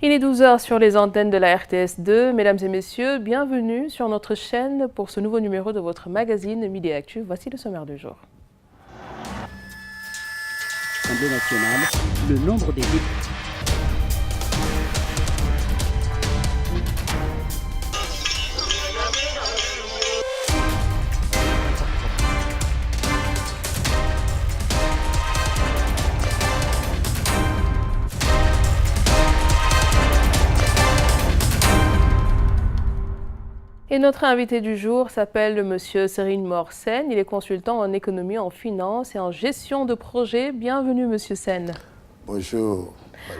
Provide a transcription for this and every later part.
Il est 12 heures sur les antennes de la RTS2. Mesdames et messieurs, bienvenue sur notre chaîne pour ce nouveau numéro de votre magazine Midi Actu. Voici le sommaire du jour. L'Assemblée nationale, le nombre des députés. Et notre invité du jour s'appelle Monsieur Serine Mor Sen. Il est consultant en économie, en finance et en gestion de projet. Bienvenue Monsieur Sen. Bonjour.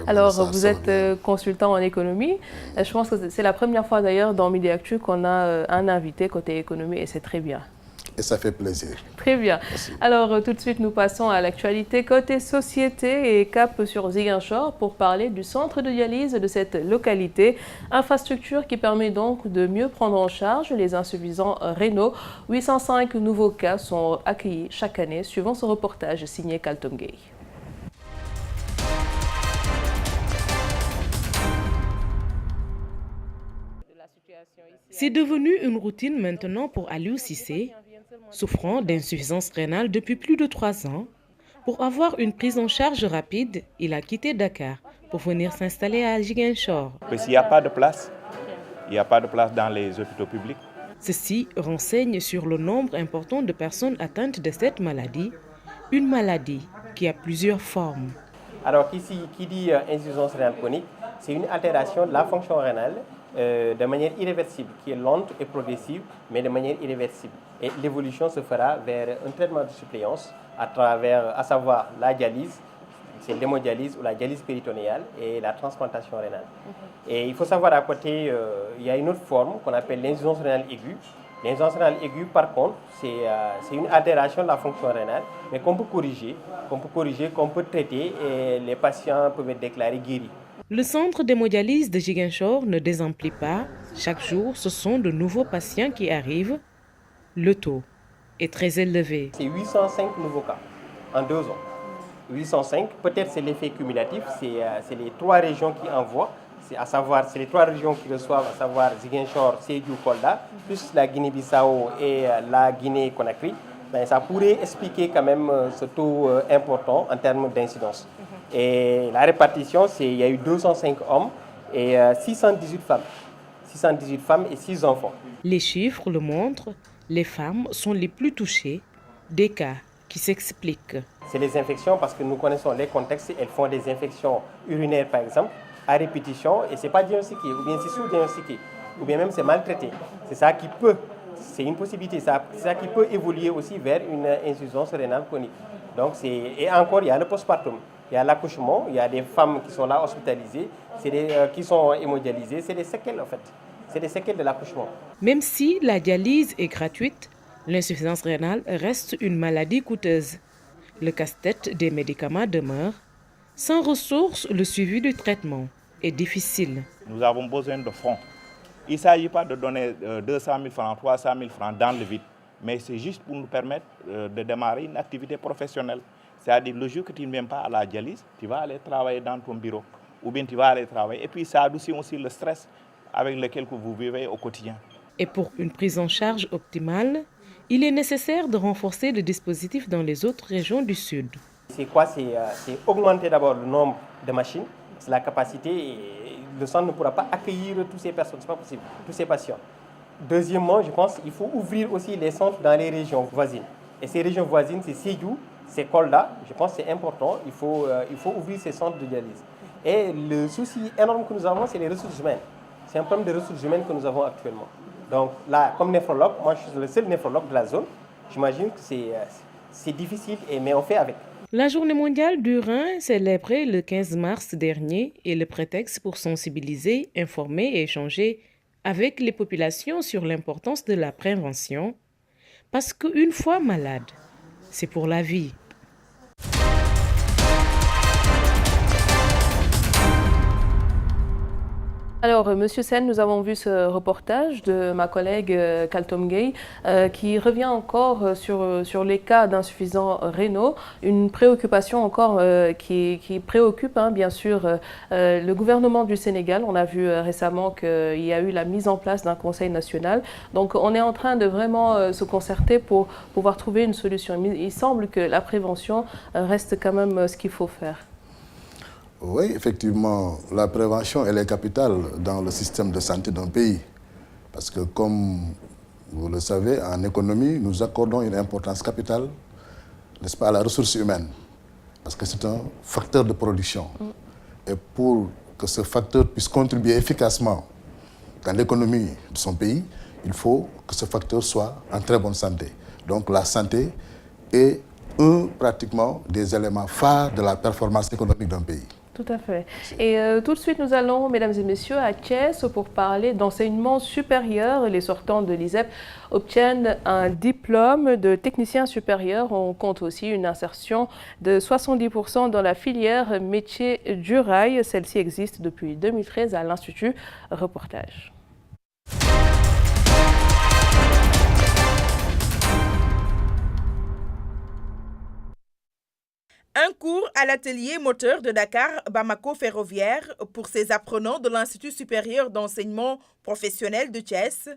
Alors, vous êtes consultant en économie. Je pense que c'est la première fois d'ailleurs dans Midi Actu qu'on a un invité côté économie et c'est très bien. Et ça fait plaisir. Très bien. Merci. Alors, tout de suite, nous passons à l'actualité côté société et cap sur Ziguinchor pour parler du centre de dialyse de cette localité. Infrastructure qui permet donc de mieux prendre en charge les insuffisants rénaux. 805 nouveaux cas sont accueillis chaque année, suivant ce reportage signé Kaltom Gay. C'est devenu une routine maintenant pour Aliou Cissé, souffrant d'insuffisance rénale depuis plus de 3 ans. Pour avoir une prise en charge rapide, il a quitté Dakar pour venir s'installer à Ziguinchor. Parce qu'il n'y a pas de place. Il n'y a pas de place dans les hôpitaux publics. Ceci renseigne sur le nombre important de personnes atteintes de cette maladie, une maladie qui a plusieurs formes. Alors ici, qui dit insuffisance rénale chronique, c'est une altération de la fonction rénale de manière irréversible, qui est lente et progressive, mais de manière irréversible. Et l'évolution se fera vers un traitement de suppléance à travers, à savoir la dialyse, c'est l'hémodialyse ou la dialyse péritonéale et la transplantation rénale. Et il faut savoir à côté, il y a une autre forme qu'on appelle l'insuffisance rénale aiguë. L'insuffisance rénale aiguë, par contre, c'est une altération de la fonction rénale, mais qu'on peut corriger, qu'on peut traiter et les patients peuvent être déclarés guéris. Le centre d'hémodialyse de Ziguinchor ne désemplit pas. Chaque jour, ce sont de nouveaux patients qui arrivent. Le taux est très élevé. C'est 805 nouveaux cas en 2 ans. 805, peut-être c'est l'effet cumulatif, c'est les 3 régions qui envoient, c'est les 3 régions qui reçoivent, à savoir Ziguinchor, Sédhiou, Kolda, plus la Guinée-Bissau et la Guinée-Conakry. Ben, ça pourrait expliquer quand même ce taux important en termes d'incidence. Et la répartition, il y a eu 205 hommes et 618 femmes. 618 femmes et 6 enfants. Les chiffres le montrent, les femmes sont les plus touchées, des cas qui s'expliquent. C'est les infections parce que nous connaissons les contextes. Elles font des infections urinaires par exemple, à répétition, et ce n'est pas diagnostiqué, ou bien c'est sous-diagnostiqué, ou bien même c'est maltraité. C'est ça qui peut, c'est une possibilité, c'est ça qui peut évoluer aussi vers une insuffisance rénale chronique. Donc et encore, il y a le postpartum. Il y a l'accouchement, il y a des femmes qui sont là hospitalisées, qui sont hémodialysées. C'est des séquelles en fait. C'est des séquelles de l'accouchement. Même si la dialyse est gratuite, l'insuffisance rénale reste une maladie coûteuse. Le casse-tête des médicaments demeure. Sans ressources, le suivi du traitement est difficile. Nous avons besoin de fonds. Il ne s'agit pas de donner 200 000 francs, 300 000 francs dans le vide, mais c'est juste pour nous permettre de démarrer une activité professionnelle. C'est-à-dire le jour que tu ne viens pas à la dialyse, tu vas aller travailler dans ton bureau ou bien tu vas aller travailler. Et puis ça adoucit aussi le stress avec lequel vous vivez au quotidien. Et pour une prise en charge optimale, il est nécessaire de renforcer le dispositif dans les autres régions du Sud. C'est quoi? C'est augmenter d'abord le nombre de machines, c'est la capacité. Et le centre ne pourra pas accueillir toutes ces personnes, ce n'est pas possible, tous ces patients. Deuxièmement, je pense qu'il faut ouvrir aussi les centres dans les régions voisines. Et ces régions voisines, c'est Sédhiou, c'est Kolda, je pense que c'est important, il faut ouvrir ces centres de dialyse. Et le souci énorme que nous avons, c'est les ressources humaines. C'est un problème de ressources humaines que nous avons actuellement. Donc là, comme néphrologue, moi je suis le seul néphrologue de la zone, j'imagine que c'est difficile, mais on fait avec. La Journée mondiale du rein, célébrée le 15 mars dernier, est le prétexte pour sensibiliser, informer et échanger avec les populations sur l'importance de la prévention. Parce qu'une fois malade, c'est pour la vie. Alors, Monsieur Sen, nous avons vu ce reportage de ma collègue Kaltom Gueye qui revient encore sur les cas d'insuffisants rénaux, une préoccupation encore qui préoccupe bien sûr le gouvernement du Sénégal. On a vu récemment qu'il y a eu la mise en place d'un conseil national. Donc, on est en train de vraiment se concerter pour pouvoir trouver une solution. Il semble que la prévention reste quand même ce qu'il faut faire. Oui, effectivement, la prévention, elle est capitale dans le système de santé d'un pays. Parce que, comme vous le savez, en économie, nous accordons une importance capitale, n'est-ce pas, à la ressource humaine. Parce que c'est un facteur de production. Et pour que ce facteur puisse contribuer efficacement dans l'économie de son pays, il faut que ce facteur soit en très bonne santé. Donc la santé est pratiquement des éléments phares de la performance économique d'un pays. Tout à fait. Et tout de suite, nous allons, mesdames et messieurs, à Thiès pour parler d'enseignement supérieur. Les sortants de l'ISEP obtiennent un diplôme de technicien supérieur. On compte aussi une insertion de 70% dans la filière métier du rail. Celle-ci existe depuis 2013 à l'Institut. Reportage. Un cours à l'atelier moteur de Dakar Bamako Ferroviaire pour ses apprenants de l'Institut supérieur d'enseignement professionnel de Thiès.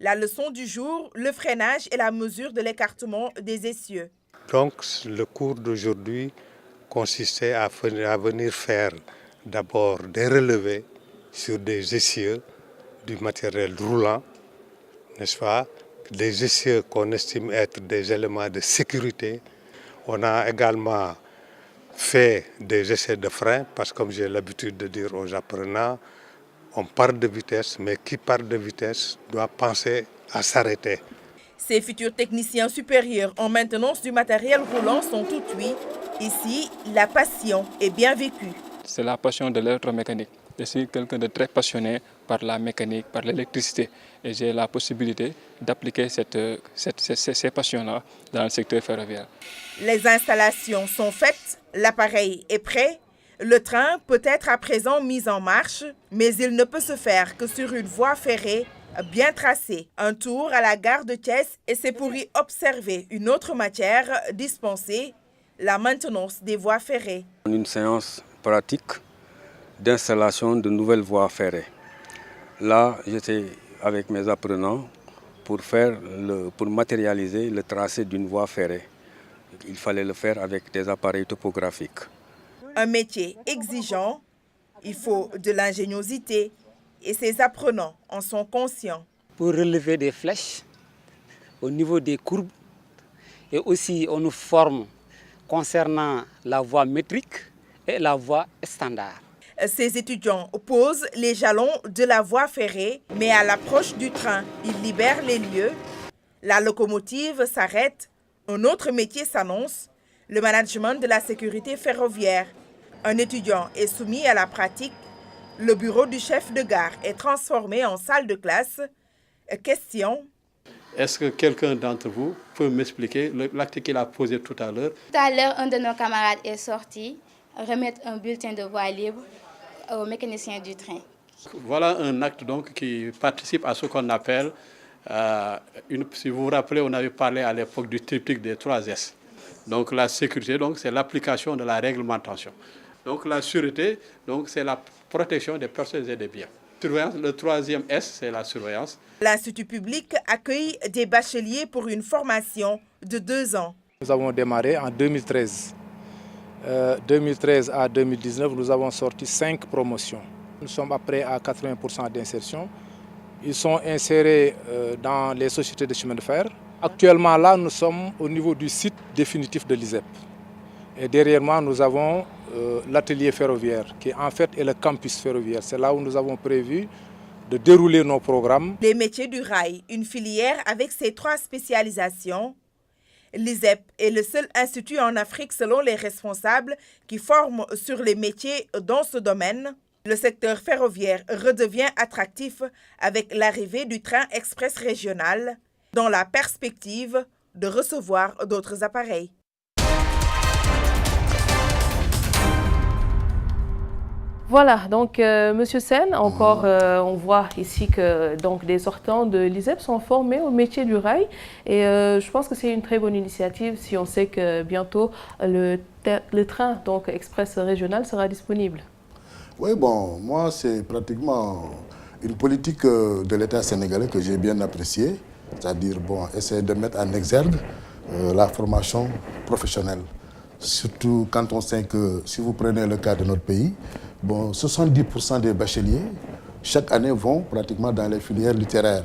La leçon du jour, le freinage et la mesure de l'écartement des essieux. Donc le cours d'aujourd'hui consistait à venir faire d'abord des relevés sur des essieux du matériel roulant, n'est-ce pas? Des essieux qu'on estime être des éléments de sécurité. On a également fait des essais de frein, parce que comme j'ai l'habitude de dire aux apprenants, on part de vitesse, mais qui part de vitesse doit penser à s'arrêter. Ces futurs techniciens supérieurs en maintenance du matériel roulant sont tout cuits. Ici, la passion est bien vécue. C'est la passion de l'électromécanique. Je suis quelqu'un de très passionné par la mécanique, par l'électricité. Et j'ai la possibilité d'appliquer ces passions-là dans le secteur ferroviaire. Les installations sont faites, l'appareil est prêt. Le train peut être à présent mis en marche, mais il ne peut se faire que sur une voie ferrée bien tracée. Un tour à la gare de Thiès et c'est pour y observer une autre matière dispensée, la maintenance des voies ferrées. Une séance pratique d'installation de nouvelles voies ferrées. Là, j'étais avec mes apprenants pour matérialiser le tracé d'une voie ferrée. Il fallait le faire avec des appareils topographiques. Un métier exigeant, il faut de l'ingéniosité et ces apprenants en sont conscients. Pour relever des flèches au niveau des courbes et aussi on nous forme concernant la voie métrique et la voie standard. Ces étudiants posent les jalons de la voie ferrée, mais à l'approche du train, ils libèrent les lieux. La locomotive s'arrête, un autre métier s'annonce, le management de la sécurité ferroviaire. Un étudiant est soumis à la pratique. Le bureau du chef de gare est transformé en salle de classe. Question. Est-ce que quelqu'un d'entre vous peut m'expliquer l'acte qu'il a posé tout à l'heure? Tout à l'heure, un de nos camarades est sorti remettre un bulletin de voie libre au mécanicien du train. Voilà un acte donc qui participe à ce qu'on appelle, si vous vous rappelez, on avait parlé à l'époque du triptyque des 3 S. Donc la sécurité, c'est l'application de la réglementation. Donc la sûreté, c'est la protection des personnes et des biens. Le 3e S, c'est la surveillance. L'Institut public accueille des bacheliers pour une formation de 2 ans. Nous avons démarré en 2013. 2013 à 2019, nous avons sorti 5 promotions. Nous sommes après à 80% d'insertion. Ils sont insérés dans les sociétés de chemin de fer. Actuellement, là, nous sommes au niveau du site définitif de l'ISEP. Et derrière moi, nous avons l'atelier ferroviaire, qui en fait est le campus ferroviaire. C'est là où nous avons prévu de dérouler nos programmes. Les métiers du rail, une filière avec ses 3 spécialisations. L'ISEP est le seul institut en Afrique selon les responsables qui forment sur les métiers dans ce domaine. Le secteur ferroviaire redevient attractif avec l'arrivée du train express régional dans la perspective de recevoir d'autres appareils. Voilà, donc Monsieur Sen, encore on voit ici que donc, des sortants de l'ISEP sont formés au métier du rail et je pense que c'est une très bonne initiative si on sait que bientôt le train donc express régional sera disponible. Oui, bon, moi c'est pratiquement une politique de l'État sénégalais que j'ai bien appréciée, c'est-à-dire bon, essayer de mettre en exergue la formation professionnelle. Surtout quand on sait que si vous prenez le cas de notre pays, bon, 70% des bacheliers, chaque année, vont pratiquement dans les filières littéraires.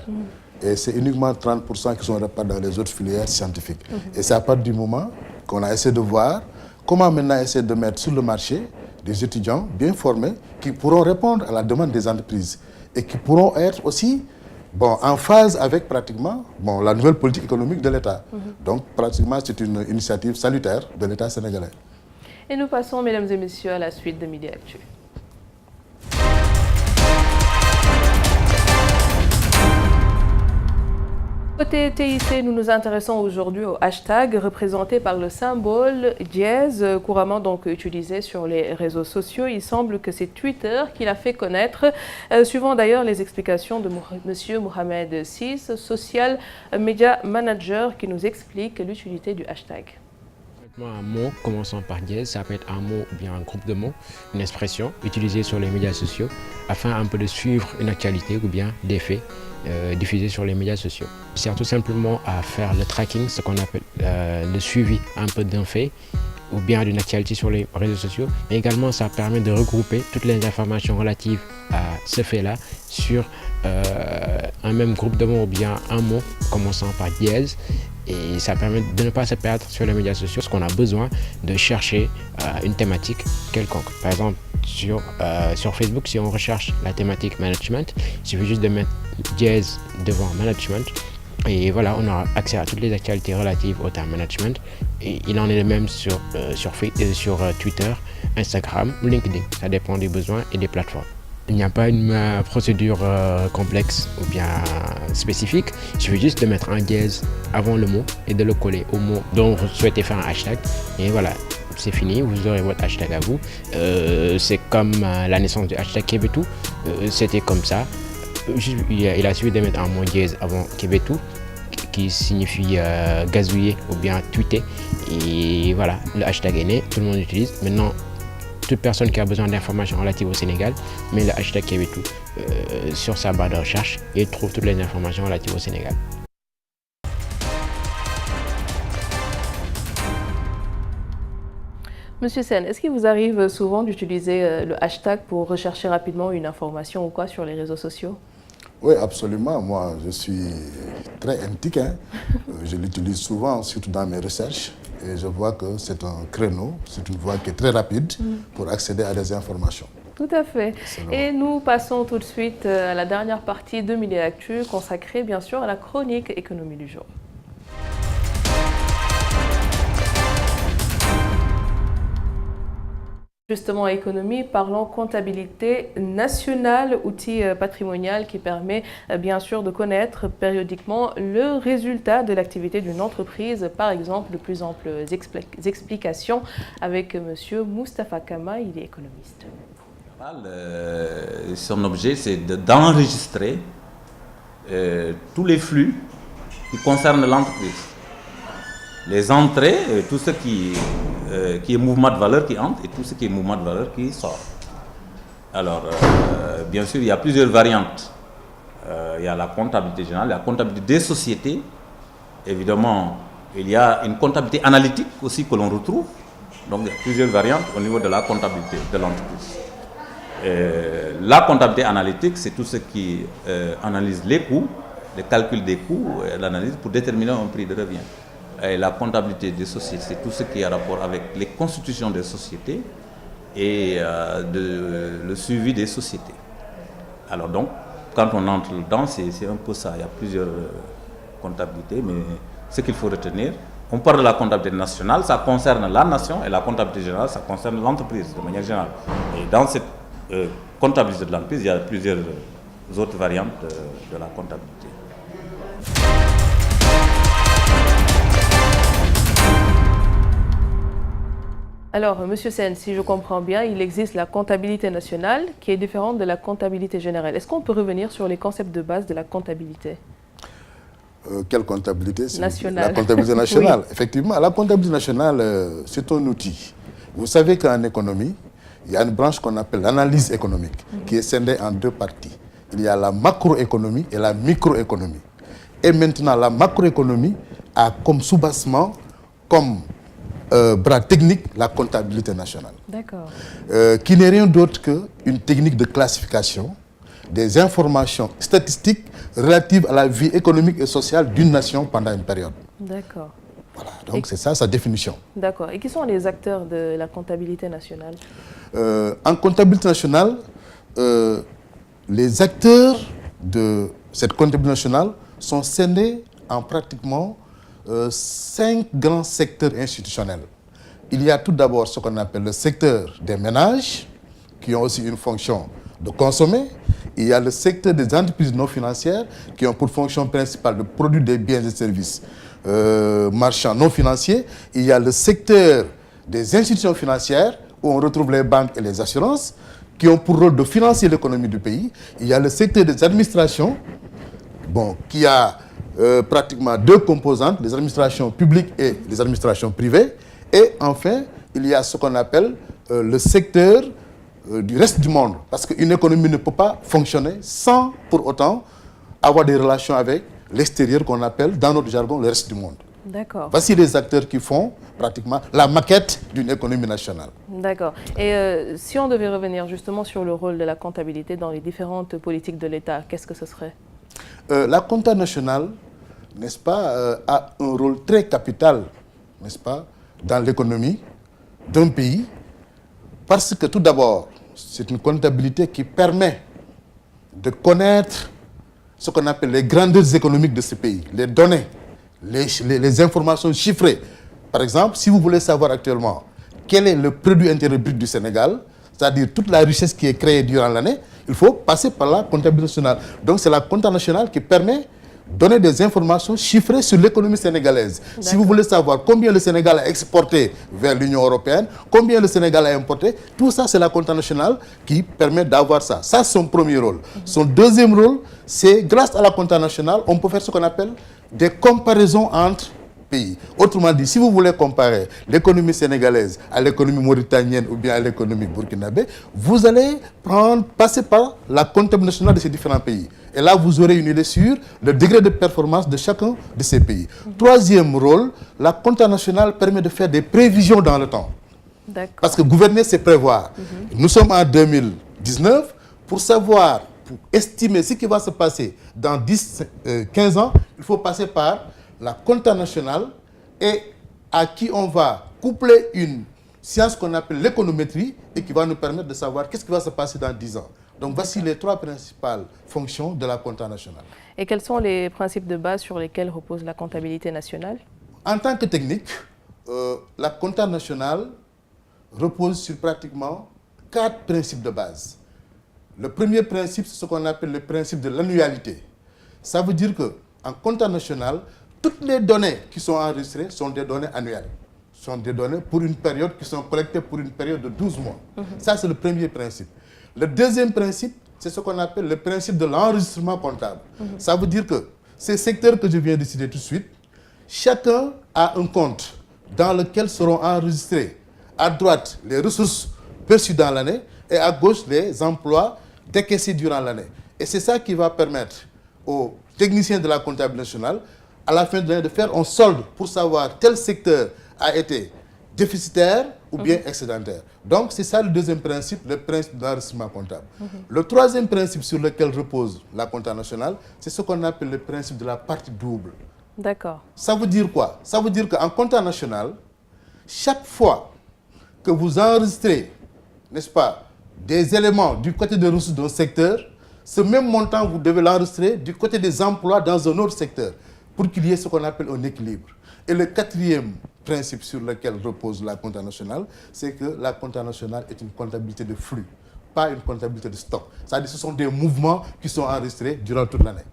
Et c'est uniquement 30% qui sont répartis dans les autres filières scientifiques. Et c'est à partir du moment qu'on a essayé de voir comment maintenant essayer de mettre sur le marché des étudiants bien formés qui pourront répondre à la demande des entreprises et qui pourront être aussi en phase avec pratiquement la nouvelle politique économique de l'État. Donc pratiquement c'est une initiative salutaire de l'État sénégalais. Et nous passons, mesdames et messieurs, à la suite de Midi Actu. Côté TIC, nous nous intéressons aujourd'hui au hashtag représenté par le symbole dièse, couramment donc utilisé sur les réseaux sociaux. Il semble que c'est Twitter qui l'a fait connaître, suivant d'ailleurs les explications de M. Mohamed Sis, social media manager, qui nous explique l'utilité du hashtag. Un mot commençant par dièse, ça peut être un mot ou bien un groupe de mots, une expression utilisée sur les médias sociaux afin un peu de suivre une actualité ou bien des faits diffusés sur les médias sociaux. Il sert tout simplement à faire le tracking, ce qu'on appelle le suivi un peu d'un fait ou bien d'une actualité sur les réseaux sociaux. Mais également, ça permet de regrouper toutes les informations relatives à ce fait-là sur un même groupe de mots ou bien un mot commençant par dièse. Et ça permet de ne pas se perdre sur les médias sociaux, parce qu'on a besoin de chercher une thématique quelconque. Par exemple, sur Facebook, si on recherche la thématique management, il suffit juste de mettre dièse devant management. Et voilà, on aura accès à toutes les actualités relatives au terme management. Et il en est de même sur Twitter, Instagram ou LinkedIn. Ça dépend des besoins et des plateformes. Il n'y a pas une procédure complexe ou bien spécifique. Il suffit juste de mettre un dièse avant le mot et de le coller au mot dont vous souhaitez faire un hashtag. Et voilà, c'est fini, vous aurez votre hashtag à vous. C'est comme la naissance du hashtag Kébetou. C'était comme ça. Il a suffi de mettre un mot dièse avant Kébetou, qui signifie gazouiller ou bien tweeter. Et voilà, le hashtag est né, tout le monde l'utilise. Maintenant, toute personne qui a besoin d'informations relatives au Sénégal met le hashtag Kébetou sur sa barre de recherche et trouve toutes les informations relatives au Sénégal. Monsieur Sen, est-ce qu'il vous arrive souvent d'utiliser le hashtag pour rechercher rapidement une information ou quoi sur les réseaux sociaux? Oui, absolument. Moi, je suis très intique. Je l'utilise souvent, surtout dans mes recherches. Et je vois que c'est un créneau, c'est une voie qui est très rapide pour accéder à des informations. Tout à fait. Et nous passons tout de suite à la dernière partie de Midi Actu, consacrée bien sûr à la chronique économie du jour. Justement, économie, parlons comptabilité nationale, outil patrimonial qui permet bien sûr de connaître périodiquement le résultat de l'activité d'une entreprise. Par exemple, de plus amples explications avec M. Moustapha Kama, il est économiste. Son objet, c'est d'enregistrer tous les flux qui concernent l'entreprise. Les entrées, tout ce qui est mouvement de valeur qui entre et tout ce qui est mouvement de valeur qui sort. Alors, bien sûr, il y a plusieurs variantes. Il y a la comptabilité générale, la comptabilité des sociétés. Évidemment, il y a une comptabilité analytique aussi que l'on retrouve. Donc, il y a plusieurs variantes au niveau de la comptabilité de l'entreprise. La comptabilité analytique, c'est tout ce qui analyse les coûts, le calcul des coûts et l'analyse pour déterminer un prix de revient. Et la comptabilité des sociétés, c'est tout ce qui a rapport avec les constitutions des sociétés et le suivi des sociétés. Alors donc, quand on entre dedans, c'est un peu ça. Il y a plusieurs comptabilités, mais ce qu'il faut retenir, on parle de la comptabilité nationale, ça concerne la nation, et la comptabilité générale, ça concerne l'entreprise de manière générale. Et dans cette comptabilité de l'entreprise, il y a plusieurs autres variantes de la comptabilité. Alors, Monsieur Sen, si je comprends bien, il existe la comptabilité nationale qui est différente de la comptabilité générale. Est-ce qu'on peut revenir sur les concepts de base de la comptabilité? Quelle comptabilité? Nationale. La comptabilité nationale. Oui. Effectivement, la comptabilité nationale, c'est un outil. Vous savez qu'en économie, il y a une branche qu'on appelle l'analyse économique, qui est scindée en deux parties. Il y a la macroéconomie et la microéconomie. Et maintenant, la macroéconomie a comme sous-bassement, comme bras technique, la comptabilité nationale. D'accord. Qui n'est rien d'autre qu'une technique de classification des informations statistiques relatives à la vie économique et sociale d'une nation pendant une période. D'accord. Voilà, donc c'est ça sa définition. D'accord. Et qui sont les acteurs de la comptabilité nationale? En comptabilité nationale, les acteurs de cette comptabilité nationale sont scindés en pratiquement 5 grands secteurs institutionnels. Il y a tout d'abord ce qu'on appelle le secteur des ménages, qui ont aussi une fonction de consommer. Il y a le secteur des entreprises non financières, qui ont pour fonction principale de produire des biens et services marchands non financiers. Il y a le secteur des institutions financières, où on retrouve les banques et les assurances, qui ont pour rôle de financer l'économie du pays. Il y a le secteur des administrations, qui a pratiquement 2 composantes, les administrations publiques et les administrations privées. Et enfin, il y a ce qu'on appelle le secteur du reste du monde. Parce qu'une économie ne peut pas fonctionner sans pour autant avoir des relations avec l'extérieur qu'on appelle, dans notre jargon, le reste du monde. D'accord. Voici les acteurs qui font pratiquement la maquette d'une économie nationale. D'accord. Et si on devait revenir justement sur le rôle de la comptabilité dans les différentes politiques de l'État, qu'est-ce que ce serait? La compta nationale, n'est-ce pas, a un rôle très capital, n'est-ce pas, dans l'économie d'un pays, parce que tout d'abord, c'est une comptabilité qui permet de connaître ce qu'on appelle les grandeurs économiques de ce pays, les données, les informations chiffrées. Par exemple, si vous voulez savoir actuellement quel est le produit intérieur brut du Sénégal, c'est-à-dire toute la richesse qui est créée durant l'année, il faut passer par la comptabilité nationale. Donc c'est la compta nationale qui permet de donner des informations chiffrées sur l'économie sénégalaise. Si vous voulez savoir combien le Sénégal a exporté vers l'Union européenne, combien le Sénégal a importé, tout ça c'est la compta nationale qui permet d'avoir ça. Ça c'est son premier rôle. Son deuxième rôle, c'est grâce à la compta nationale, on peut faire ce qu'on appelle des comparaisons entre pays. Autrement dit, si vous voulez comparer l'économie sénégalaise à l'économie mauritanienne ou bien à l'économie burkinabé, vous allez passer par la comptabilité nationale de ces différents pays. Et là, vous aurez une idée sur le degré de performance de chacun de ces pays. Troisième rôle, la compta nationale permet de faire des prévisions dans le temps. Parce que gouverner, c'est prévoir. Nous sommes en 2019. Pour savoir, pour estimer ce qui va se passer dans 10-15 ans, il faut passer par la compta nationale et à qui on va coupler une science qu'on appelle l'économétrie et qui va nous permettre de savoir qu'est-ce qui va se passer dans 10 ans. Donc voici les 3 principales fonctions de la compta nationale. Et quels sont les principes de base sur lesquels repose la comptabilité nationale? En tant que technique, la compta nationale repose sur pratiquement 4 principes de base. Le premier principe, c'est ce qu'on appelle le principe de l'annualité. Ça veut dire qu'en compta nationale, toutes les données qui sont enregistrées sont des données annuelles. Ce sont des données pour une période qui sont collectées pour une période de 12 mois. Ça, c'est le premier principe. Le deuxième principe, c'est ce qu'on appelle le principe de l'enregistrement comptable. Ça veut dire que ces secteurs que je viens de citer tout de suite, chacun a un compte dans lequel seront enregistrés à droite les ressources perçues dans l'année et à gauche les emplois décaissés durant l'année. Et c'est ça qui va permettre aux techniciens de la comptabilité nationale à la fin de l'année de faire un solde pour savoir tel secteur a été déficitaire ou bien excédentaire. Donc c'est ça le deuxième principe, le principe d'enregistrement comptable. Le troisième principe sur lequel repose la compta nationale, c'est ce qu'on appelle le principe de la partie double. D'accord. Ça veut dire quoi? Ça veut dire qu'en compta nationale, chaque fois que vous enregistrez, n'est-ce pas, des éléments du côté des ressources d'un secteur, ce même montant, vous devez l'enregistrer du côté des emplois dans un autre secteur pour qu'il y ait ce qu'on appelle un équilibre. Et le quatrième principe sur lequel repose la compta nationale, c'est que la compta nationale est une comptabilité de flux, pas une comptabilité de stock. C'est-à-dire que ce sont des mouvements qui sont enregistrés durant toute l'année.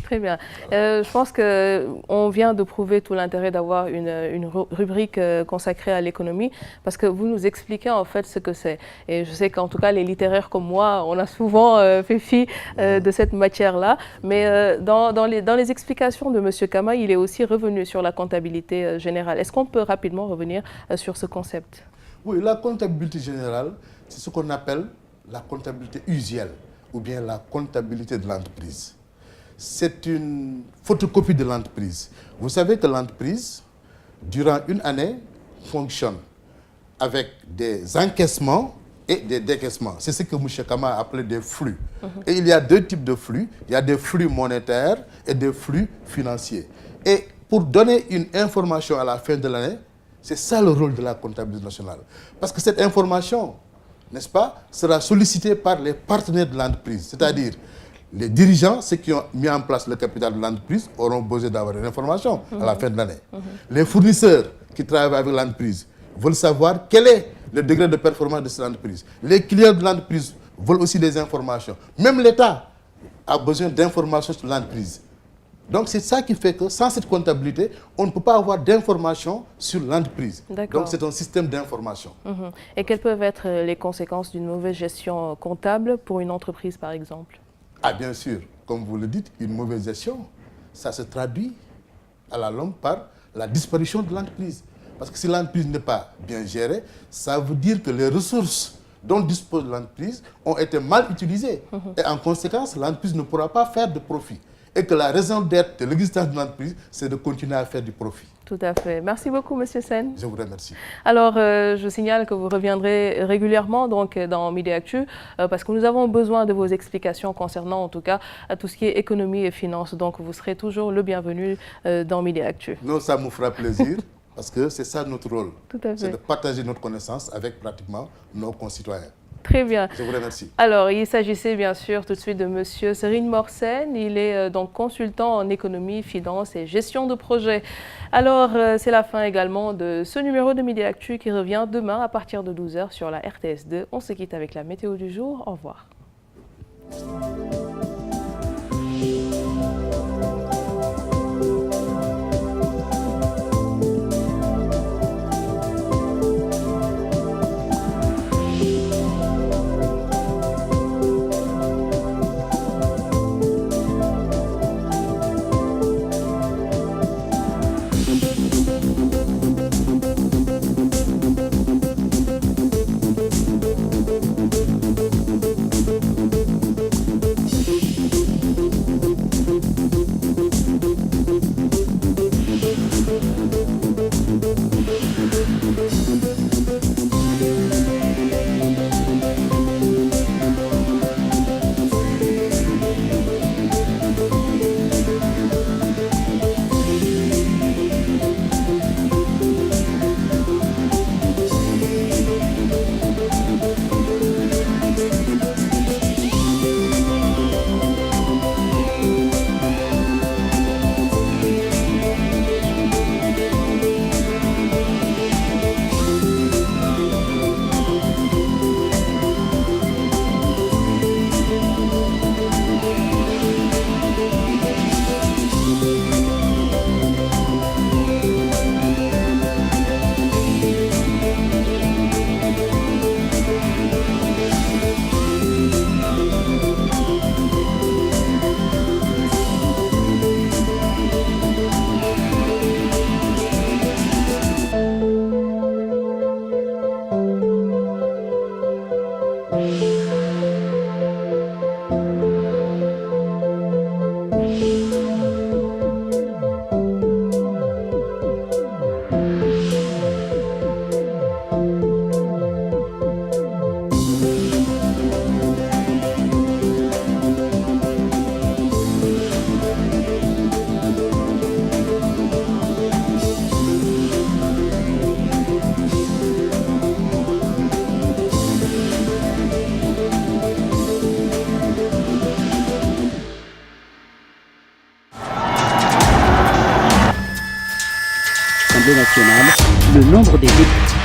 Très bien. Je pense qu'on vient de prouver tout l'intérêt d'avoir une rubrique consacrée à l'économie parce que vous nous expliquez en fait ce que c'est. Et je sais qu'en tout cas, les littéraires comme moi, on a souvent fait fi de cette matière-là. Mais dans les explications de M. Kama, il est aussi revenu sur la comptabilité générale. Est-ce qu'on peut rapidement revenir sur ce concept? Oui, la comptabilité générale, c'est ce qu'on appelle la comptabilité usuelle ou bien la comptabilité de l'entreprise. C'est une photocopie de l'entreprise. Vous savez que l'entreprise, durant une année, fonctionne avec des encaissements et des décaissements. C'est ce que M. Kama a appelé des flux. Et il y a deux types de flux. Il y a des flux monétaires et des flux financiers. Et pour donner une information à la fin de l'année, c'est ça le rôle de la comptabilité nationale. Parce que cette information, n'est-ce pas, sera sollicitée par les partenaires de l'entreprise, c'est-à-dire les dirigeants, ceux qui ont mis en place le capital de l'entreprise, auront besoin d'avoir une information à la fin de l'année. Les fournisseurs qui travaillent avec l'entreprise veulent savoir quel est le degré de performance de cette entreprise. Les clients de l'entreprise veulent aussi des informations. Même l'État a besoin d'informations sur l'entreprise. Donc c'est ça qui fait que sans cette comptabilité, on ne peut pas avoir d'informations sur l'entreprise. Donc c'est un système d'information. Et quelles peuvent être les conséquences d'une mauvaise gestion comptable pour une entreprise par exemple? Ah bien sûr, comme vous le dites, une mauvaise gestion, ça se traduit à la longue par la disparition de l'entreprise. Parce que si l'entreprise n'est pas bien gérée, ça veut dire que les ressources dont dispose l'entreprise ont été mal utilisées. Et en conséquence, l'entreprise ne pourra pas faire de profit. Et que la raison d'être de l'existence de l'entreprise, c'est de continuer à faire du profit. Tout à fait. Merci beaucoup, M. Sen. Je vous remercie. Alors, je signale que vous reviendrez régulièrement donc, dans Midi Actu parce que nous avons besoin de vos explications concernant, en tout cas, à tout ce qui est économie et finances. Donc, vous serez toujours le bienvenu dans Midi Actu. Non, ça me fera plaisir parce que c'est ça notre rôle. Tout à fait. C'est de partager notre connaissance avec pratiquement nos concitoyens. Très bien. Je vous remercie. Alors, il s'agissait bien sûr tout de suite de M. Serine Morsen. Il est donc consultant en économie, finance et gestion de projet. Alors, c'est la fin également de ce numéro de Midi Actu qui revient demain à partir de 12h sur la RTS2. On se quitte avec la météo du jour. Au revoir. Nationale, le nombre des députés